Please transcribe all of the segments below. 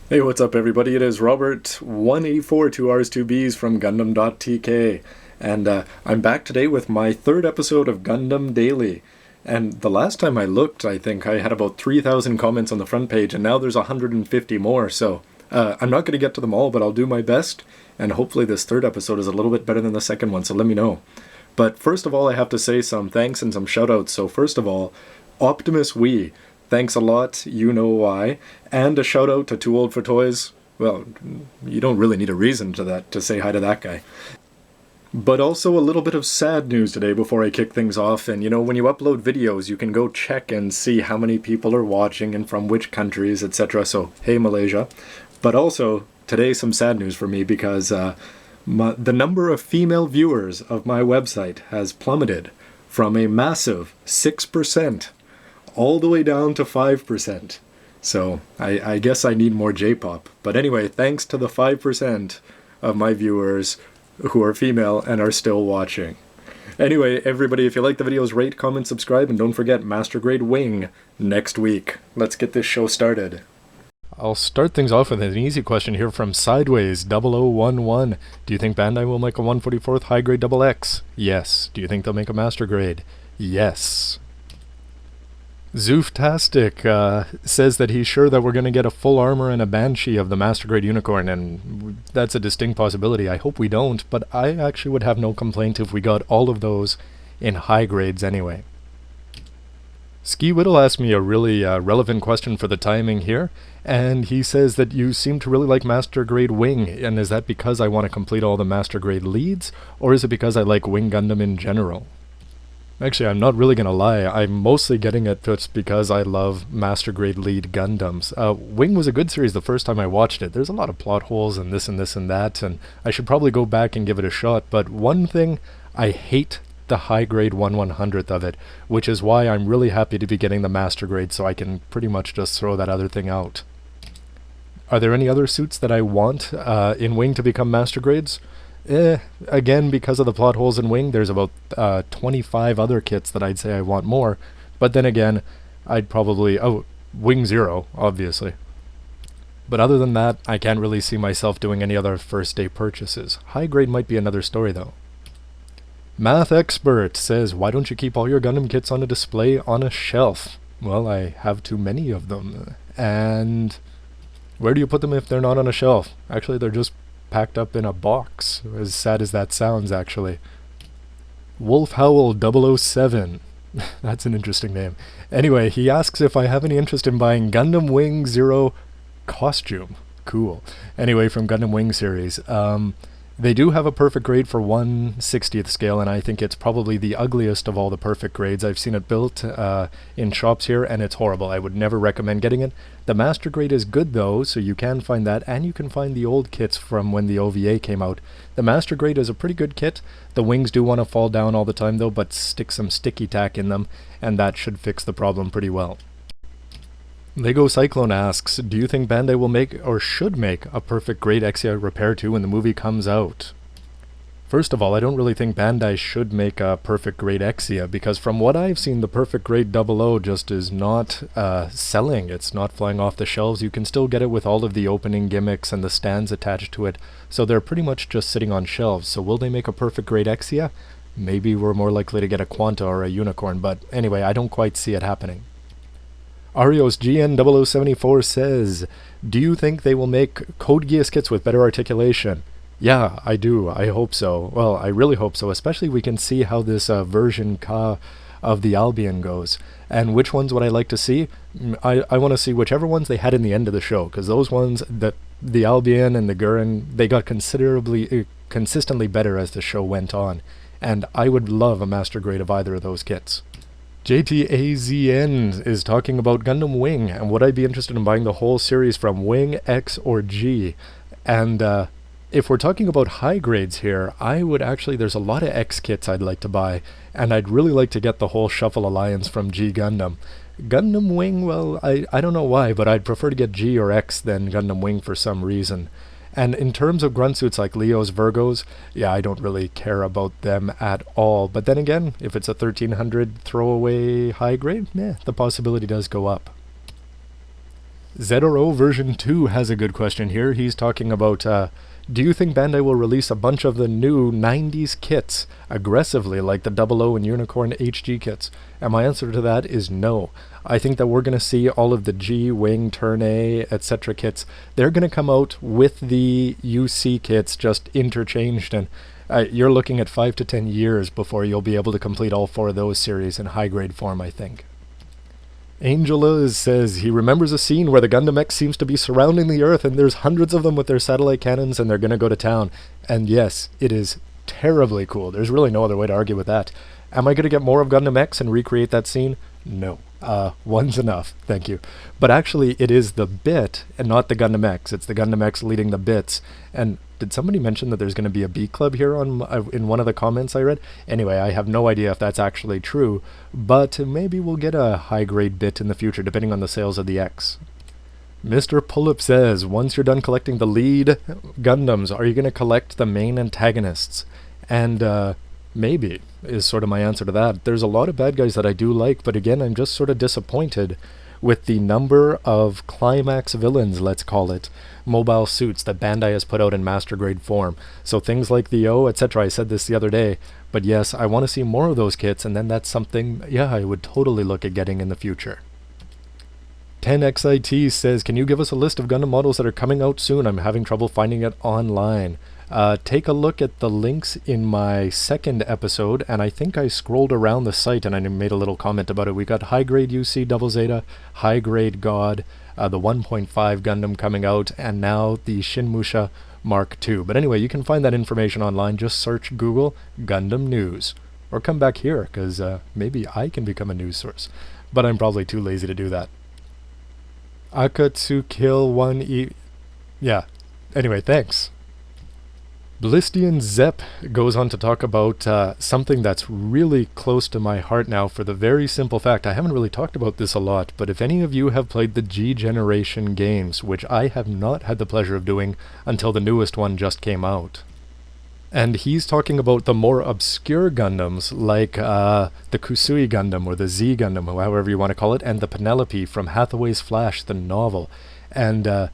Hey, what's up everybody? It is Robert 184 2Rs2Bs from gundam.tk, and I'm back today with my third episode of Gundam Daily. And the last time I looked, I think I had about 3,000 comments on the front page, and now there's 150 more, so I'm not going to get to them all, but I'll do my best, and hopefully this third episode is a little bit better than the second one, so let me know. But first of all, I have to say some thanks and some shoutouts. So first of all, Optimus Wee, thanks a lot, you know why. And a shout out to Too Old for Toys. Well, you don't really need a reason to say hi to that guy. But also a little bit of sad news today before I kick things off. And you know, when you upload videos, you can go check and see how many people are watching and from which countries, etc. So, hey Malaysia. But also, today some sad news for me because the number of female viewers of my website has plummeted from a massive 6% all the way down to 5%. So I guess I need more J-pop. But anyway, thanks to the 5% of my viewers who are female and are still watching. Anyway, everybody, if you like the videos, rate, comment, subscribe, and don't forget Master Grade Wing next week. Let's get this show started. I'll start things off with an easy question here from Sideways0011. Do you think Bandai will make a 144th high grade XX? Yes. Do you think they'll make a master grade? Yes. Zooftastic says that he's sure that we're going to get a full armor and a Banshee of the Master Grade Unicorn, and that's a distinct possibility. I hope we don't, but I actually would have no complaint if we got all of those in high grades anyway. Ski Whittle asked me a really relevant question for the timing here, and he says that you seem to really like Master Grade Wing, and is that because I want to complete all the Master Grade leads, or is it because I like Wing Gundam in general? Actually, I'm not really going to lie, I'm mostly getting it just because I love Master Grade Lead Gundams. Wing was a good series the first time I watched it. There's a lot of plot holes and this and this and that, and I should probably go back and give it a shot, but one thing, I hate the high grade 1/100th of it, which is why I'm really happy to be getting the Master Grade so I can pretty much just throw that other thing out. Are there any other suits that I want in Wing to become Master Grades? Again, because of the plot holes in Wing, there's about 25 other kits that I'd say I want more, but then again, I'd probably... Oh, Wing Zero, obviously. But other than that, I can't really see myself doing any other first day purchases. High grade might be another story though. Math Expert says, why don't you keep all your Gundam kits on a display on a shelf? Well, I have too many of them, and where do you put them if they're not on a shelf? Actually, they're just packed up in a box, as sad as that sounds, actually. Wolf Howl 007. That's an interesting name. Anyway, he asks if I have any interest in buying Gundam Wing Zero costume. Cool. Anyway, from Gundam Wing series. They do have a perfect grade for 1/60th scale, and I think it's probably the ugliest of all the perfect grades. I've seen it built in shops here, and it's horrible. I would never recommend getting it. The Master Grade is good, though, so you can find that, and you can find the old kits from when the OVA came out. The Master Grade is a pretty good kit. The wings do want to fall down all the time, though, but stick some sticky tack in them, and that should fix the problem pretty well. Lego Cyclone asks, do you think Bandai will make, or should make, a perfect grade Exia Repair 2 when the movie comes out? First of all, I don't really think Bandai should make a perfect grade Exia, because from what I've seen, the perfect grade 00 just is not selling. It's not flying off the shelves. You can still get it with all of the opening gimmicks and the stands attached to it, so they're pretty much just sitting on shelves. So will they make a perfect grade Exia? Maybe we're more likely to get a Quanta or a Unicorn, but anyway, I don't quite see it happening. Arios GN0074 says, do you think they will make Code Geass kits with better articulation? Yeah, I do. I hope so. Well, I really hope so, especially we can see how this version Ka of the Albion goes. And which ones would I like to see? I want to see whichever ones they had in the end of the show, because those ones, that the Albion and the Gurren, they got consistently better as the show went on. And I would love a Master Grade of either of those kits. JTAZN is talking about Gundam Wing, and would I be interested in buying the whole series from Wing, X, or G? And if we're talking about high grades here, I would actually, there's a lot of X kits I'd like to buy, and I'd really like to get the whole Shuffle Alliance from G Gundam. Gundam Wing, well, I don't know why, but I'd prefer to get G or X than Gundam Wing for some reason. And in terms of grunt suits like Leo's Virgos, yeah, I don't really care about them at all. But then again, if it's a 1300 throwaway high grade, the possibility does go up. Zedoro version 2 has a good question here. He's talking about, do you think Bandai will release a bunch of the new 90s kits aggressively like the 00 and Unicorn HG kits? And my answer to that is no. I think that we're going to see all of the G, Wing, Turn A, etc. kits. They're going to come out with the UC kits just interchanged, and you're looking at 5 to 10 years before you'll be able to complete all 4 of those series in high-grade form, I think. Angela says he remembers a scene where the Gundam X seems to be surrounding the Earth and there's hundreds of them with their satellite cannons and they're going to go to town. And yes, it is terribly cool. There's really no other way to argue with that. Am I going to get more of Gundam X and recreate that scene? No. One's enough, thank you. But actually, it is the bit and not the Gundam X. It's the Gundam X leading the bits. And did somebody mention that there's going to be a B Club here on in one of the comments I read? Anyway, I have no idea if that's actually true, but maybe we'll get a high-grade bit in the future, depending on the sales of the X. Mr. Pullip says, once you're done collecting the lead Gundams, are you going to collect the main antagonists? And, maybe, is sort of my answer to that. There's a lot of bad guys that I do like, but again, I'm just sort of disappointed with the number of climax villains, let's call it, mobile suits that Bandai has put out in master grade form. So things like the O, etc. I said this the other day, but yes, I want to see more of those kits, and then that's something, yeah, I would totally look at getting in the future. 10XIT says, can you give us a list of Gundam models that are coming out soon? I'm having trouble finding it online. Take a look at the links in my second episode, and I think I scrolled around the site and I made a little comment about it. We got high grade UC Double Zeta, high grade God, the 1.5 Gundam coming out, and now the Shinmusha Mark II. But anyway, you can find that information online. Just search Google Gundam News. Or come back here, because maybe I can become a news source. But I'm probably too lazy to do that. Akatsukill 1E... Yeah. Anyway, thanks. Blistian Zepp goes on to talk about something that's really close to my heart now, for the very simple fact, I haven't really talked about this a lot, but if any of you have played the G Generation games, which I have not had the pleasure of doing until the newest one just came out. And he's talking about the more obscure Gundams, like the Kusuis Gundam, or the Z Gundam, however you want to call it, and the Penelope from Hathaway's Flash, the novel. And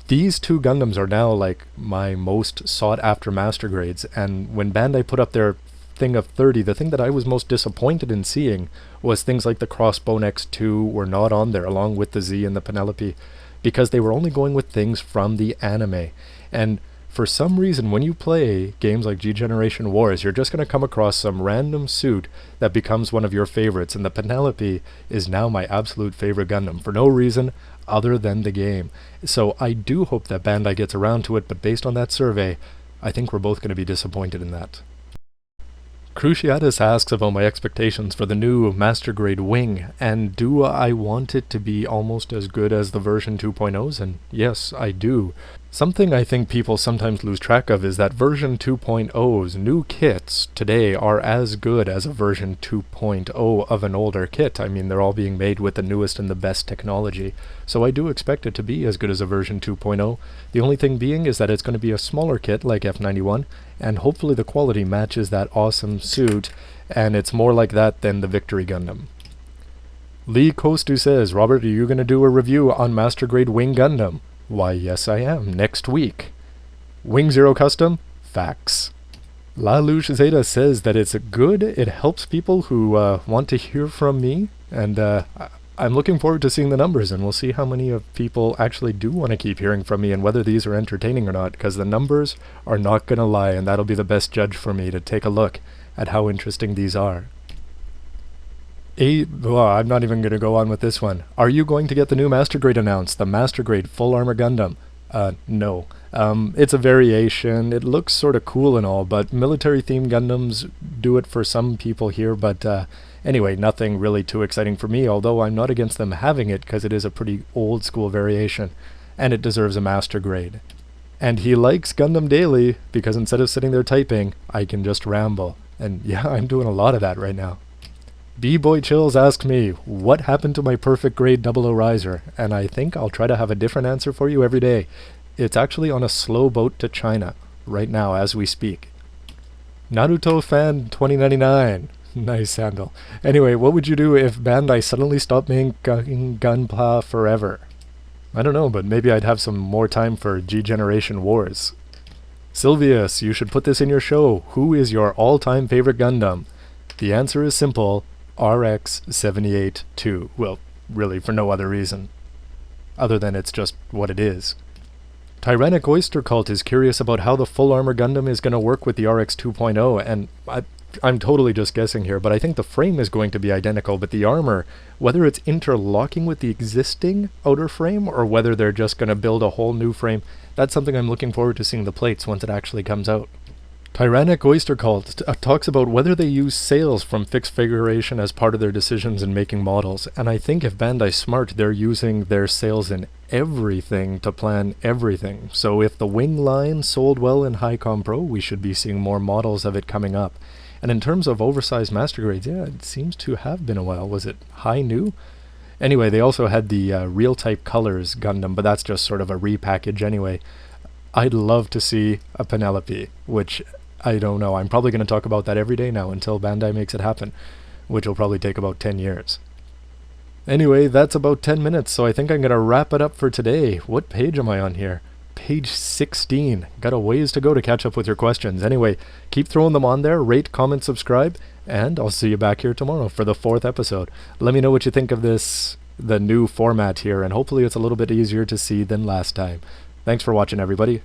these two Gundams are now like my most sought after master grades, and when Bandai put up their thing of 30, the thing that I was most disappointed in seeing was things like the Crossbone X2 were not on there, along with the Z and the Penelope, because they were only going with things from the anime. And for some reason, when you play games like G Generation Wars, you're just going to come across some random suit that becomes one of your favorites, and the Penelope is now my absolute favorite Gundam, for no reason other than the game. So I do hope that Bandai gets around to it, but based on that survey, I think we're both going to be disappointed in that. Cruciatus asks about my expectations for the new Master Grade Wing, and do I want it to be almost as good as the version 2.0s? And yes, I do. Something I think people sometimes lose track of is that version 2.0's new kits today are as good as a version 2.0 of an older kit. I mean, they're all being made with the newest and the best technology. So I do expect it to be as good as a version 2.0. The only thing being is that it's going to be a smaller kit like F91, and hopefully the quality matches that awesome suit, and it's more like that than the Victory Gundam. Lee Kostu says, Robert, are you going to do a review on Master Grade Wing Gundam? Why, yes I am, next week. Wing Zero Custom? Facts. La Luge Zeta says that it's good, it helps people who want to hear from me, and I'm looking forward to seeing the numbers, and we'll see how many of people actually do want to keep hearing from me and whether these are entertaining or not, because the numbers are not going to lie, and that'll be the best judge for me to take a look at how interesting these are. Well, I'm not even going to go on with this one. Are you going to get the new Master Grade announced? The Master Grade Full Armor Gundam? No. It's a variation. It looks sort of cool and all, but military-themed Gundams do it for some people here, but anyway, nothing really too exciting for me, although I'm not against them having it because it is a pretty old-school variation, and it deserves a Master Grade. And he likes Gundam Daily because instead of sitting there typing, I can just ramble. And yeah, I'm doing a lot of that right now. B-Boy Chills asked me, what happened to my perfect grade 00 riser? And I think I'll try to have a different answer for you every day. It's actually on a slow boat to China, right now as we speak. Naruto Fan 2099. Nice handle. Anyway, what would you do if Bandai suddenly stopped making Gunpla forever? I don't know, but maybe I'd have some more time for G-Generation Wars. Sylvius, you should put this in your show. Who is your all-time favorite Gundam? The answer is simple, RX-78-2. Well, really, for no other reason. Other than it's just what it is. Tyrannic Oyster Cult is curious about how the full armor Gundam is going to work with the RX 2.0, and I'm totally just guessing here, but I think the frame is going to be identical, but the armor, whether it's interlocking with the existing outer frame, or whether they're just going to build a whole new frame, that's something I'm looking forward to seeing the plates once it actually comes out. Tyrannic Oyster Cult talks about whether they use sails from fixed figuration as part of their decisions in making models, and I think if Bandai's smart, they're using their sails in everything to plan everything. So if the wing line sold well in Hi-Com Pro, we should be seeing more models of it coming up. And in terms of oversized master grades, yeah, it seems to have been a while. Was it High New? Anyway, they also had the Real Type Colors Gundam, but that's just sort of a repackage anyway. I'd love to see a Penelope, which I don't know. I'm probably going to talk about that every day now until Bandai makes it happen, which will probably take about 10 years. Anyway, that's about 10 minutes, so I think I'm going to wrap it up for today. What page am I on here? Page 16. Got a ways to go to catch up with your questions. Anyway, keep throwing them on there. Rate, comment, subscribe, and I'll see you back here tomorrow for the 4th episode. Let me know what you think of this, the new format here, and hopefully it's a little bit easier to see than last time. Thanks for watching, everybody.